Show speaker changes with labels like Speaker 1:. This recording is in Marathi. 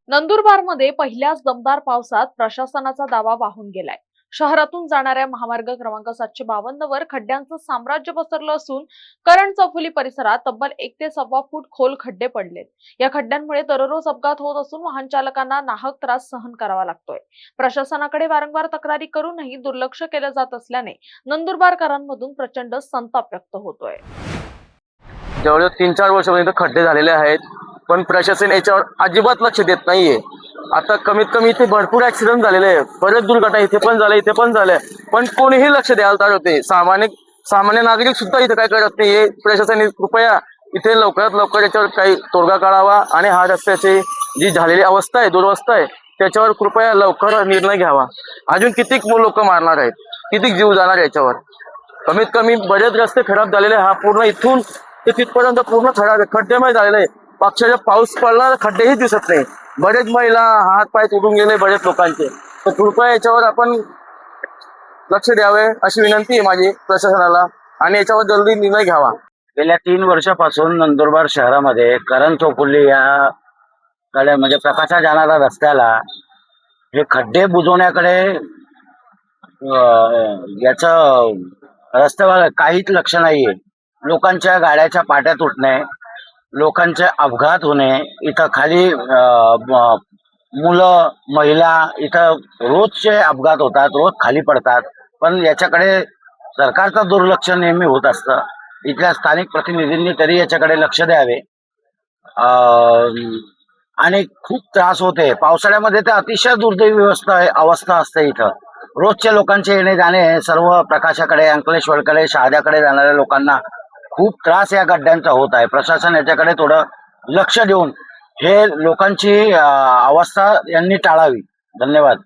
Speaker 1: नंदुरबारमध्ये पहिल्याच दमदार पावसात प्रशासनाचा दावा वाहून गेलाय। शहरातून जाणाऱ्या महामार्ग क्रमांक 752 वर खड्ड्यांचं साम्राज्य पसरलं असून करण चौफुली परिसरात तब्बल 1 ते 1.25 फूट खोल खड्डे पडलेत। या खड्ड्यांमुळे दररोज अपघात होत असून वाहन चालकांना नाहक त्रास सहन करावा लागतोय। प्रशासनाकडे वारंवार तक्रारी करूनही दुर्लक्ष केलं जात असल्याने नंदुरबारकरांमधून प्रचंड संताप व्यक्त होतोय।
Speaker 2: जवळजवळ 3-4 वर्षापर्यंत खड्डे झालेले आहेत, पण प्रशासन याच्यावर अजिबात लक्ष देत नाहीये। आता कमीत कमी इथे भरपूर ऍक्सिडेंट झालेले आहे, बरेच दुर्घटना इथे पण झाल्या, पण कोणीही लक्ष द्यायला तयार होते। सामान्य नागरिक सुद्धा इथे काय करत नाहीये। प्रशासनाने कृपया इथे लवकरात लवकर याच्यावर काही तोडगा काढावा आणि हा रस्त्याची जी झालेली अवस्था आहे, दुरवस्था आहे, त्याच्यावर कृपया लवकर निर्णय घ्यावा। अजून कितीक लोक मारणार आहेत, कितीक जीव जाणार याच्यावर। कमीत कमी बरेच रस्ते खराब झालेले, हा पूर्ण इथून ते तिथपर्यंत पूर्ण खड्डेमय झालेले आहे। अक्षरशः पाऊस पडला खड्डेही दिसत नाही। बरेच महिला हात पाय तुटून गेले बरेच लोकांचे। तर कृपया याच्यावर आपण लक्ष द्यावे अशी विनंती आहे माझी प्रशासनाला आणि याच्यावर जल्दी निर्णय घ्यावा।
Speaker 3: गेल्या 3 वर्षापासून नंदुरबार शहरामध्ये करण चौफुली या कडे म्हणजे प्रकाशा जाणाऱ्या रस्त्याला हे खड्डे बुजवण्याकडे याचं रस्त्यावर काहीच लक्ष नाहीये। लोकांच्या गाड्याच्या पाट्या तुटणे, लोकांचे अपघात होणे, इथं खाली मुलं महिला इथं रोजचे अपघात होतात, रोज खाली पडतात, पण याच्याकडे सरकारचं दुर्लक्ष नेहमी होत असतं। इथल्या स्थानिक प्रतिनिधींनी तरी याच्याकडे लक्ष द्यावे। आणि खूप त्रास होते पावसाळ्यामध्ये, तर अतिशय दुर्दैवी अवस्था असते इथं। रोजच्या लोकांचे येणे जाणे सर्व प्रकाशाकडे, अंकलेश्वरकडे, शहाद्याकडे जाणाऱ्या लोकांना खूप त्रास या गड्ड्यांचा होत आहे। प्रशासन याच्याकडे थोडं लक्ष देऊन हे लोकांची अवस्था यांनी टाळावी। धन्यवाद।